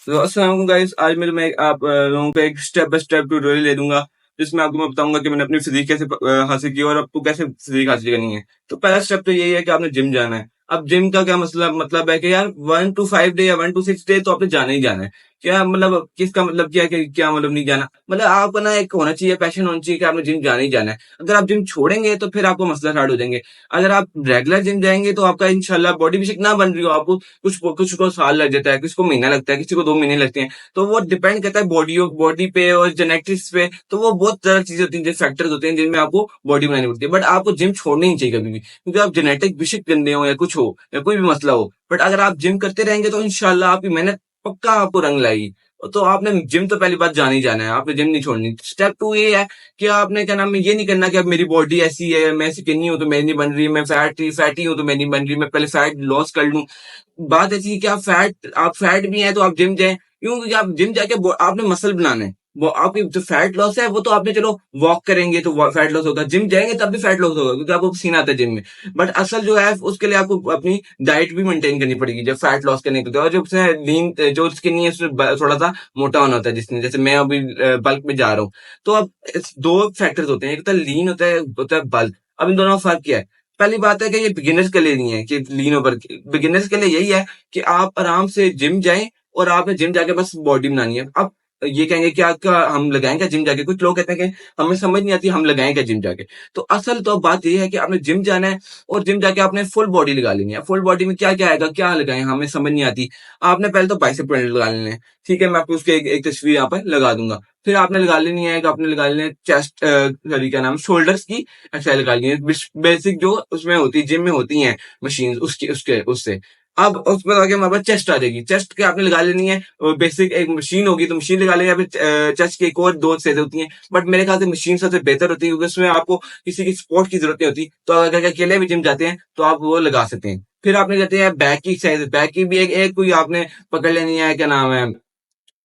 तो अस्सलाम वालेकुम गाइस, आज मैं आप लोगों को एक स्टेप बाय स्टेप ट्यूटोरियल दे दूंगा जिसमें आपको मैं बताऊंगा कि मैंने अपनी फिजिक कैसे हासिल की और आपको कैसे फिजिक हासिल करनी है। तो पहला स्टेप तो यही है कि आपने जिम जाना है। अब जिम का क्या मतलब है कि यार 1 to 5 डे या 1 to 6 डे तो आपने जाना ही जाना है। क्या मतलब किसका मतलब क्या है कि क्या मतलब नहीं जाना, मतलब आपका ना एक होना चाहिए, पैशन होना चाहिए कि आपने जिम जाना ही जाना है। अगर आप जिम छोड़ेंगे तो फिर आपको मसला स्टार्ट हो जाएंगे। अगर आप रेगुलर जिम जाएंगे तो आपका इंशाल्लाह बॉडी भी शेप ना बन रही हो, आपको कुछ को साल लग जाता है, किसी को महीना लगता है, किसी को 2 महीने लगते हैं। तो वो डिपेंड करता है बॉडी पे और जेनेटिक्स पे। तो वो बहुत ज्यादा चीजें होती हैं, जो फैक्टर्स होते हैं जिनमें आपको बॉडी बनानी पड़ती है। बट आपको जिम छोड़नी नहीं चाहिए कभी भी, क्योंकि आप जेनेटिक विशिक गंदे हो या कुछ हो या कोई भी मसला हो, बट अगर आप जिम करते रहेंगे तो इंशाल्लाह आपकी मेहनत पक्का आपको रंग लाएगी। तो आपने जिम तो पहली बात जाना ही जाना है, आपने जिम नहीं छोड़नी। स्टेप 2 ये है कि आपने क्या नाम है, ये नहीं करना कि अब मेरी बॉडी ऐसी है, मैं स्किनी हूं तो मेरी नहीं बन रही, मैं फैटी हूं तो मेरी नहीं बन रही, मैं पहले फैट लॉस कर लूं। बात ऐसी है कि आप फैट भी हैं तो आप जिम जाएं, क्यों? क्योंकि आप जिम जाके आपने मसल बनाना है। वो आपकी जो फैट लॉस है वो तो आपने चलो वॉक करेंगे तो फैट लॉस होगा, जिम जाएंगे तब भी फैट लॉस होगा क्योंकि आपको पसीना आता है जिम में। बट असल जो है उसके लिए आपको अपनी डाइट भी मेंटेन करनी पड़ेगी जब फैट लॉस करने के लिए। और जो उसने लीन जो स्किनी है उसमें थोड़ा सा मोटा होना होता है, जिसने जैसे मैं अभी बल्क में जा रहा हूँ। तो अब दो फैक्टर्स होते हैं, एक होता है लीन, होता है बल्क। अब इन दोनों में फर्क क्या है? पहली बात है कि ये बिगिनर्स के लिए नहीं है कि लीन ओवर, बिगिनर्स के लिए यही है कि आप आराम से जिम जाएं और आपने जिम जाके बस बॉडी बनानी है। अब ये कहेंगे क्या क्या हम लगाएं क्या जिम जाके? कुछ लोग कहते हैं कि हमें समझ नहीं आती, हम लगाएं क्या जिम जाके? तो असल तो बात ये है कि आपने जिम जाना है और जिम जाके आपने फुल बॉडी लगा लेनी है। फुल बॉडी में क्या क्या आएगा, क्या लगाएं, हमें समझ नहीं आती। आपने पहले तो बाइसेप लगा लेने हैं, ठीक है, मैं आपको उसकी एक तस्वीर यहाँ पर लगा दूंगा। फिर आपने लगा लेनी है, आपने लगा लेनी है चेस्ट, सॉरी क्या नाम, शोल्डर्स की एक्सरसाइज लगा लेनी है, बेसिक जो उसमें होती है, जिम में होती हैं मशीन, उसकी उसके उससे। अब उसमें आगे हमारे पास चेस्ट आ जाएगी। चेस्ट के आपने लगा लेनी है, बेसिक एक मशीन होगी तो मशीन लगा लेनी है। फिर चेस्ट की एक और दो सेट होती हैं, बट मेरे ख्याल से मशीन सबसे बेहतर होती है क्योंकि उसमें आपको किसी की सपोर्ट की जरूरत नहीं होती। तो अगर अकेले भी जिम जाते हैं तो आप वो लगा सकते हैं। फिर आपने कहते हैं बैक की एक्सरसाइज, बैक की भी एक कोई आपने पकड़ लेनी है, क्या नाम है,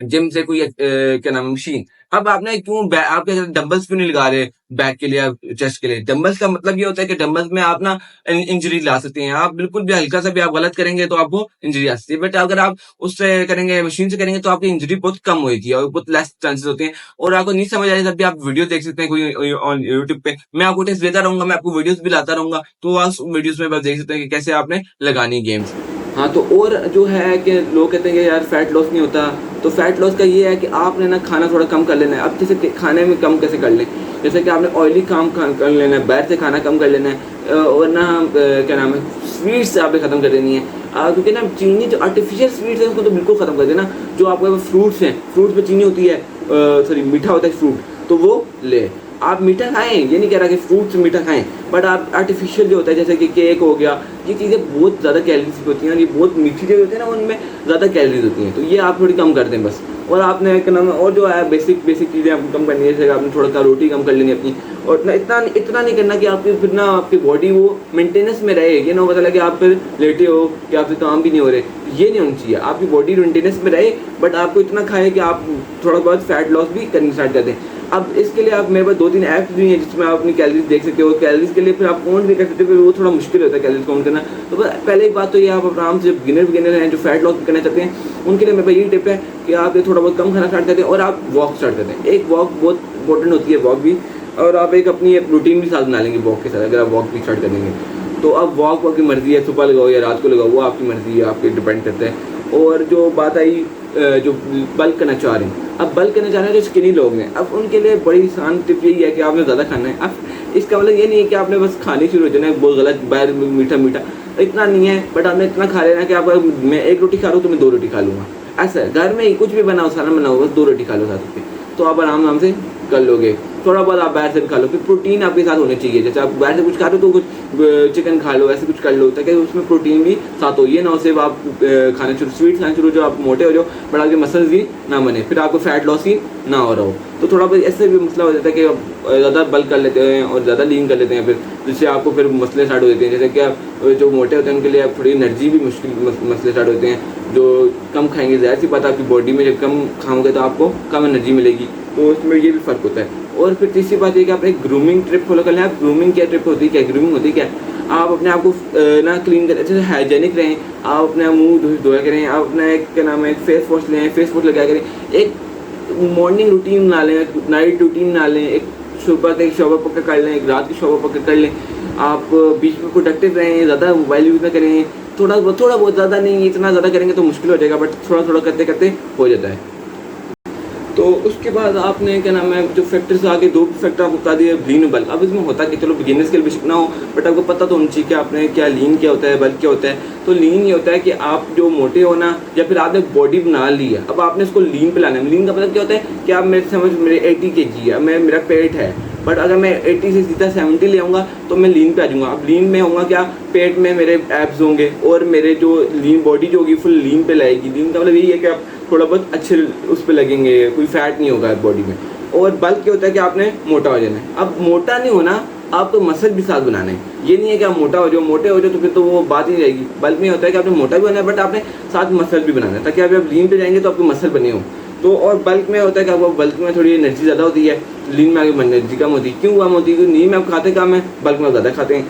जिम से कोई क्या नाम है, मशीन। अब आपने क्यों आप डंबल्स क्यों नहीं लगा रहे बैक के लिए, चेस्ट के लिए? डंबल्स का मतलब ये होता है कि डंबल्स में आप ना इंजरी ला सकते हैं। आप बिल्कुल भी हल्का सा भी आप गलत करेंगे तो आपको इंजरी आ सकती है, बट अगर आप उससे करेंगे, मशीन से करेंगे, तो आपकी इंजरी बहुत कम होगी और बहुत लेस चांसेस होते हैं। और आपको नहीं समझ आ रही तब भी आप वीडियो देख सकते हैं कोई ऑन यूट्यूब पे। मैं आपको टेस्ट देता रहूंगा, मैं आपको वीडियोस भी लाता रहूंगा, तो आप वीडियोस में बस देख सकते हैं कि कैसे आपने लगानी गेम्स। हाँ, तो और जो है कि लोग कहते हैं कि यार फैट लॉस नहीं होता। तो फैट लॉस का ये है कि आपने ना खाना थोड़ा कम कर लेना है। अब जैसे खाने में कम कैसे कर लें, जैसे कि आपने ऑयली काम कर लेना है, बाहर से खाना कम कर लेना है, और ना क्या नाम है, स्वीट्स आपने खत्म कर देनी है। क्योंकि ना चीनी, जो आर्टिफिशियल स्वीट्स है उसको तो बिल्कुल खत्म कर देना। जो आपके फ्रूट्स हैं, फ्रूट्स में चीनी होती है, सॉरी मीठा होता है फ्रूट, तो वो ले। आप मीठा खाएं, ये नहीं कह रहा कि फ्रूट्स मीठा खाएं, बट आप आर्टिफिशियल जो होता है जैसे कि केक हो गया, ये चीज़ें बहुत ज़्यादा कैलोरीज होती हैं और ये बहुत मीठी चीज़ें होती हैं ना, उनमें ज़्यादा कैलोरीज होती हैं। तो ये आप थोड़ी कम कर दें बस। और आपने क्या नाम है, और जो है बेसिक चीज़ें आपको कम करनी है, जैसे आपने थोड़ा सा रोटी कम कर लेनी है अपनी। और इतना नहीं करना कि आपकी फिर ना आपकी बॉडी वो मेंटेनेंस में रहे, ये ना पता लगे आप फिर लेटे हो कि आपसे काम भी नहीं हो रहे। ये नहीं होना चाहिए, आपकी बॉडी मेंटेनेंस में रहे, बट आपको इतना खाए कि आप थोड़ा बहुत फैट लॉस भी करनी स्टार्ट कर दें। अब इसके लिए आप मेरे पास 2-3 ऐप्स भी हैं जिसमें आप अपनी कैलोरीज देख सकते हो। कैलोरीज के लिए फिर आप काउंट भी कर सकते हो, फिर वो थोड़ा मुश्किल होता है कैलोरीज काउंट करना। तो पहले एक बात तो ये, आप आराम से बिगिनर हैं जो फैट लॉस करना चाहते हैं, उनके लिए मेरे पास यही टिप है कि आप ये थोड़ा बहुत कम खाना स्टार्ट करते हैं और आप वॉक स्टार्ट करते हैं। एक वॉक बहुत इंपॉर्टेंट होती है, वॉक भी। और आप एक अपनी रूटीन भी साथ बना लेंगे वॉक के साथ, अगर आप वॉक भी स्टार्ट कर लेंगे। तो अब वॉक आपकी मर्जी है, सुबह लगाओ या रात को लगाओ, वो आपकी मर्जी है, आपके डिपेंड करता है। और जो बात आई जो बल्क करना चाह रहे हैं, अब बल्क करना चाह रहे हैं जो स्किनी लोग हैं, अब उनके लिए बड़ी आसान टिप यही है कि आपने ज़्यादा खाना है। अब इसका मतलब ये नहीं है कि आपने बस खाने शुरू हो जाना है बहुत गलत, बाहर मीठा मीठा, इतना नहीं है। बट आपने इतना खा लेना कि आप, मैं 1 रोटी खा रहा हूँ तो मैं 2 रोटी खा लूँगा, ऐसा है। घर में ही कुछ भी बनाओ, सालन बनाओ, बस 2 रोटी खा लो साथ में, तो आप आराम से कर लोगे। थोड़ा बहुत आप बाहर से भी खा लो, फिर प्रोटीन आपके साथ होने चाहिए। जैसे आप बाहर से कुछ खा रहे हो तो कुछ चिकन खा लो, ऐसे कुछ कर लो ताकि उसमें प्रोटीन भी साथ हो। ये ना हो सिर्फ आप खाने शुरू, स्वीट खाने शुरू, जो आप मोटे हो जाओ बट आपके मसल्स भी ना बने, फिर आपको फैट लॉस ही ना हो रहा हो। तो थोड़ा बहुत ऐसे भी मसला हो जाता है कि ज़्यादा बल्क कर लेते हैं और ज़्यादा लीन कर लेते हैं, फिर जिससे आपको फिर मसले स्टार्ट हो जाते हैं। जैसे कि जो मोटे होते हैं उनके लिए थोड़ी एनर्जी भी मुश्किल मसले स्टार्ट होते हैं। जो कम खाएंगे, ज़ाहिर सी बात है आपकी बॉडी में जब कम खाओगे तो आपको कम एनर्जी मिलेगी, तो उसमें ये भी फ़र्क होता है। और फिर तीसरी बात ये कि आप एक ग्रूमिंग ट्रिप फॉलो कर लें। आप ग्रूमिंग क्या ट्रिप होती है, क्या ग्रूमिंग होती है क्या? आप अपने आप को ना क्लीन करें, अच्छे से हाइजीनिक रहें, आप अपना मुँह धोया करें, आप अपना एक क्या नाम है, एक फेस वॉश लें, फेस वॉश लगाया करें, एक मॉर्निंग रूटीन बना लें, नाइट रूटीन बना लें, एक सुबह का एक शॉवर पक्का कर लें, एक रात की शॉवर पक्का कर लें। आप बीच में प्रोडक्टिव रहें, ज़्यादा मोबाइल यूज़ ना करें, थोड़ा बहुत, ज़्यादा नहीं, इतना ज़्यादा करेंगे तो मुश्किल हो जाएगा, बट थोड़ा थोड़ा करते करते हो जाता है। तो उसके बाद आपने क्या नाम है, जो फैक्टर्स आगे 2 फैक्टर आपको बता दिए, लीन और बल्क। अब इसमें होता है कि चलो बिगिनर्स के लिए भी सीखना हो, बट आपको पता तो होना चाहिए कि आपने क्या लीन क्या होता है, बल्क क्या होता है। तो लीन ये होता है कि आप जो मोटे हो ना, या फिर आपने बॉडी बना ली है, अब आपने इसको लीन पे लाना है। लीन का मतलब क्या होता है कि आप मेरे समझ मेरे 80 kg है, मेरा पेट है, बट अगर मैं 80 से सीधा 70 ले आऊँगा तो मैं लीन पे आ जाऊँगा। अब लीन में होगा क्या, पेट में मेरे एब्स होंगे और मेरे जो लीन बॉडी जो होगी फुल लीन पे लाएगी। लीन का मतलब यही है कि आप थोड़ा बहुत अच्छे उस पर लगेंगे, कोई फैट नहीं होगा बॉडी में। और बल्क क्या होता है कि आपने मोटा हो जाना है। अब मोटा नहीं होना, आपको मसल भी साथ बनाना है। ये नहीं है कि आप मोटे हो जाओ तो फिर तो वो बात ही नहीं रहेगी। बल्क में होता है कि आपने मोटा भी होना है, बट आपने साथ मसल भी बनाना है, ताकि आप लीन पे जाएंगे तो आपके मसल बने हो। तो और बल्क में होता है कि आपको बल्क में थोड़ी एनर्जी ज़्यादा होती है, लीन में आगे एनर्जी कम होती है। क्यों कम होती है? क्योंकि लीन में आप खाते कम है, बल्क में आप ज़्यादा खाते हैं।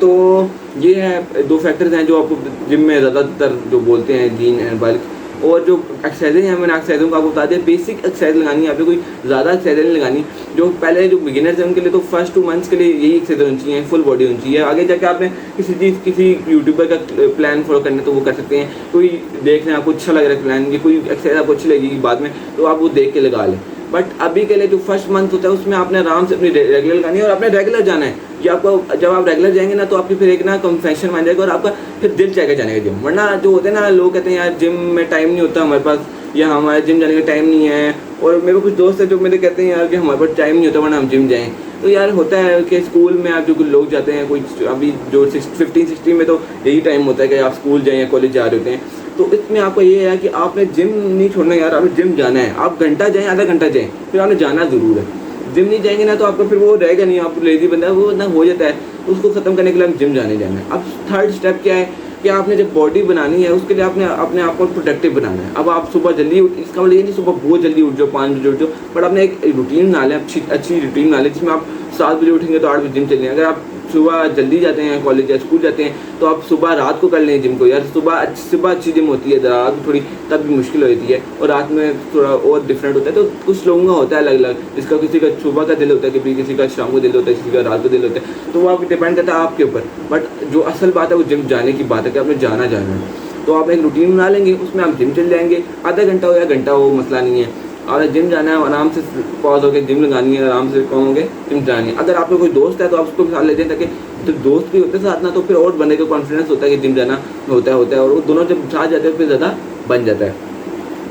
तो ये है 2 फैक्टर्स हैं जो आपको जिम में ज़्यादातर जो बोलते हैं, लीन एंड बल्क। और जो एक्सरसाइजें हैं, मैंने एक्सरसाइजों को आपको बता दिया। बेसिक एक्सरसाइज लगानी है, यहाँ पे कोई ज़्यादा एक्सरसाइज नहीं लगानी। जो पहले जो बिगिनर्स हैं उनके लिए तो फर्स्ट 2 मंथ्स के लिए यही एक्सरसाइज होनी चाहिए, फुल बॉडी होनी चाहिए। आगे जाके आपने किसी यूट्यूबर का प्लान फॉलो करने तो वो कर सकते हैं। कोई देख रहे हैं आपको अच्छा लग रहा है प्लान, ये कोई एक्सरसाइज आपको अच्छी लगेगी बाद में, तो आप वो देख के लगा लें। बट अभी के लिए जो फर्स्ट मंथ होता है उसमें आपने आराम से अपनी रेगुलर लगानी है और आपने रेगुलर जाना है। ये आपको जब आप रेगुलर जाएंगे ना तो आपकी फिर एक ना कन्फेक्शन बन जाएगा और आपका फिर दिल चाहेगा जाने का जिम। वरना जो होते हैं ना, लोग कहते हैं यार जिम में टाइम नहीं होता हमारे पास, या हमारे जिम जाने का टाइम नहीं है। और मेरे कुछ दोस्त हैं जो मेरे कहते हैं यार कि हमारे पास टाइम नहीं होता वरना हम जिम जाएँ। तो यार होता है कि स्कूल में आप जो कुछ लोग जाते हैं, कोई अभी जो 15-16 में तो यही टाइम होता है कि आप स्कूल जाएँ या कॉलेज जा रहे होते हैं। तो इसमें आपको ये है कि आपने जिम नहीं छोड़ना यार, आपने जिम जाना है। आप घंटा जाएँ, आधा घंटा जाएँ, फिर आपने जाना ज़रूर है। जिम नहीं जाएंगे ना तो आपका फिर वो रहेगा नहीं, आप लेजी बंदा वो ना हो जाता है, उसको ख़त्म करने के लिए हम जिम जाने जाना है। अब थर्ड स्टेप क्या है कि आपने जब बॉडी बनानी है उसके लिए आपने अपने आप को प्रोडक्टिव बनाना है। अब आप सुबह जल्दी इसका मतलब ये नहीं सुबह बहुत जल्दी उठ जाओ, 5 बजे उठ जाओ, बट आपने एक रूटीन बना लें, अच्छी रूटीन बना लें जिसमें आप 7 बजे उठेंगे तो 8 बजे जिम चलें। अगर आप सुबह जल्दी जाते हैं कॉलेज या स्कूल जाते हैं तो आप सुबह रात को कर लें जिम को। यार सुबह अच्छी जिम होती है, रात में थोड़ी तब भी मुश्किल होती है और रात में थोड़ा और डिफरेंट होता है। तो कुछ लोगों का होता है अलग अलग, जिसका किसी का सुबह का दिल होता है, किसी का शाम को दिल होता है, किसी का रात को दिल होता है, तो वो आप डिपेंड करता है आपके ऊपर। बट जो असल बात है वो जिम जाने की बात है कि आपने जाना है। तो आप एक रूटीन बना लेंगे, उसमें आप जिम चल जाएंगे, आधा घंटा हो या घंटा हो मसला नहीं है। और जिम जाना है आराम से पॉज होकर जिम लगानी है, आराम से कौन होंगे जिम जानी है। अगर आपको कोई दोस्त है तो आप उसको भी साथ ले जाएं, ताकि तो दोस्त भी होते साथ ना तो फिर और बंदे को कॉन्फिडेंस होता है कि जिम जाना होता है और वो दोनों जब साथ जाते हैं फिर ज़्यादा बन जाता है।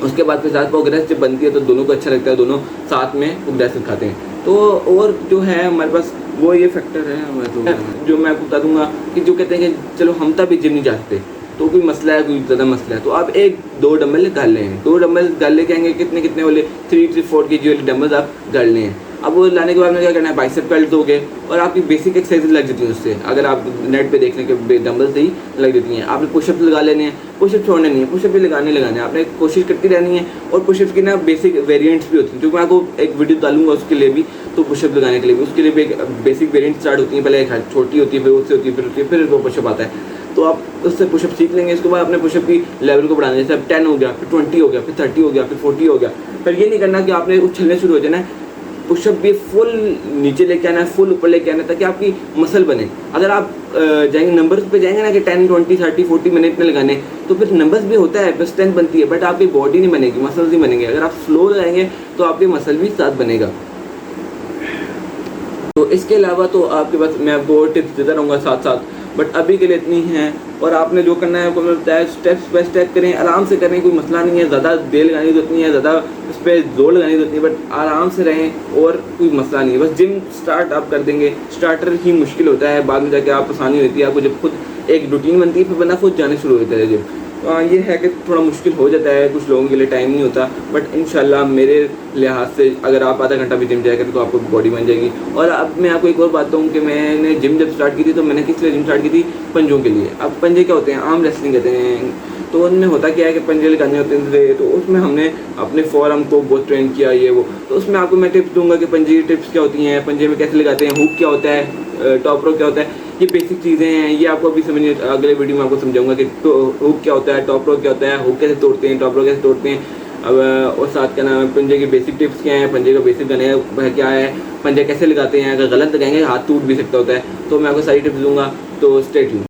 उसके बाद फिर साथ प्रोग्रेस जब बनती है तो दोनों को अच्छा लगता है, दोनों साथ में प्रोग्रेस दिखाते हैं। तो और जो है हमारे पास वो ये फैक्टर है तो जो मैं आपको बता दूंगा कि जो कहते हैं कि चलो हम तभी जिम नहीं जा सकते, तो कोई मसला है, कोई ज़्यादा मसला है, तो आप 1-2 डंबल कर लें। 2 डंबल कर ले कहेंगे कितने वाले 3-4 kg वाले डंबल्स आप कर लें। अब वो लाने के बाद में क्या करना है, बाइसेप कर्ल दोगे और आपकी बेसिक एक्सरसाइज लग जाती है उससे। अगर आप नेट पे देख लें कि डंबल्स ही लग जाती हैं। आपने पुशअप लगा लेने हैं, पुशअप छोड़ने नहीं है, पुशअप भी लगाने हैं। आपने कोशिश करती रहनी है। और पुशअप की ना बेसिक वेरिएंट्स भी होती हैं, जो मैं आपको एक वीडियो डालूंगा उसके लिए भी, तो पुशअप लगाने के लिए भी उसके लिए भी एक बेसिक वेरिएंट स्टार्ट होती है। पहले एक छोटी होती है, फिर उससे होती है, फिर वो पुशअप आता है। तो आप उससे पुशअप सीख लेंगे। इसके बाद अपने पुशअप की लेवल को बढ़ाने, जैसे अब 10 हो गया, फिर 20 हो गया, फिर 30 हो गया, फिर 40 हो गया। फिर ये नहीं करना कि आपने उछलने शुरू हो जाना है, पुशअप भी फुल नीचे लेके आना है, फुल ऊपर लेके आना है, ताकि आपकी मसल बने। अगर आप जाएंगे नंबर्स पे जाएंगे ना कि 10, 20, 30, 40 मिनट में लगाने, तो फिर नंबर्स भी होता है, स्ट्रेंथ बनती है, बट आपकी बॉडी नहीं बनेगी, मसल्स नहीं बनेंगे। अगर आप स्लो लगाएंगे तो आपकी मसल भी साथ बनेगा। तो इसके अलावा तो आपके पास मैं आपको और टिप्स देता रहूँगा साथ साथ, बट अभी के लिए इतनी हैं। और आपने जो करना है आपको बताया, स्टेप्स बाय स्टेप करें, आराम से करें, कोई मसला नहीं है। ज़्यादा देर लगाने की जरूरत नहीं है, ज़्यादा उस पर जोर लगाने की जरूरत नहीं है, बट आराम से रहें और कोई मसला नहीं है। बस जिम स्टार्ट आप कर देंगे, स्टार्टर ही मुश्किल होता है, बाद में जाके आप आसानी होती है। आपको जब खुद एक रूटीन बनती है फिर बंदा खुद जाने शुरू होता है जिम। तो ये है कि थोड़ा मुश्किल हो जाता है, कुछ लोगों के लिए टाइम नहीं होता, बट इंशाल्लाह मेरे लिहाज से अगर आप आधा घंटा भी जिम जाया करें तो आपको बॉडी बन जाएगी। और अब मैं आपको एक और बात बताऊँ कि मैंने जिम जब स्टार्ट की थी तो मैंने किस लिए जिम स्टार्ट की थी, पंजों के लिए। अब पंजे क्या होते हैं, आर्म रेसलिंग कहते हैं, तो उनमें होता क्या है कि पंजे लगाने होते थे, तो उसमें हमने अपने फॉरम को बहुत ट्रेन किया ये वो। तो उसमें आपको मैं टिप्स दूंगा कि पंजे की टिप्स क्या होती हैं, पंजे में कैसे लगाते हैं, हुक क्या होता है, टॉप रो क्या होता है, ये बेसिक चीज़ें हैं, ये आपको अभी समझ नहीं, अगले वीडियो में आपको समझाऊंगा कि तो हुक क्या होता है, टॉप रो क्या होता है, हुक कैसे तोड़ते हैं, टॉप रो कैसे तोड़ते हैं। अब और साथ क्या नाम है, पंजे की बेसिक टिप्स क्या है, पंजे का बेसिक गने क्या है, पंजे कैसे लगाते हैं, अगर गलत लगाएंगे हाथ टूट भी सकता होता है। तो मैं आपको सारी टिप्स दूंगा, तो स्टे ट्यून्ड।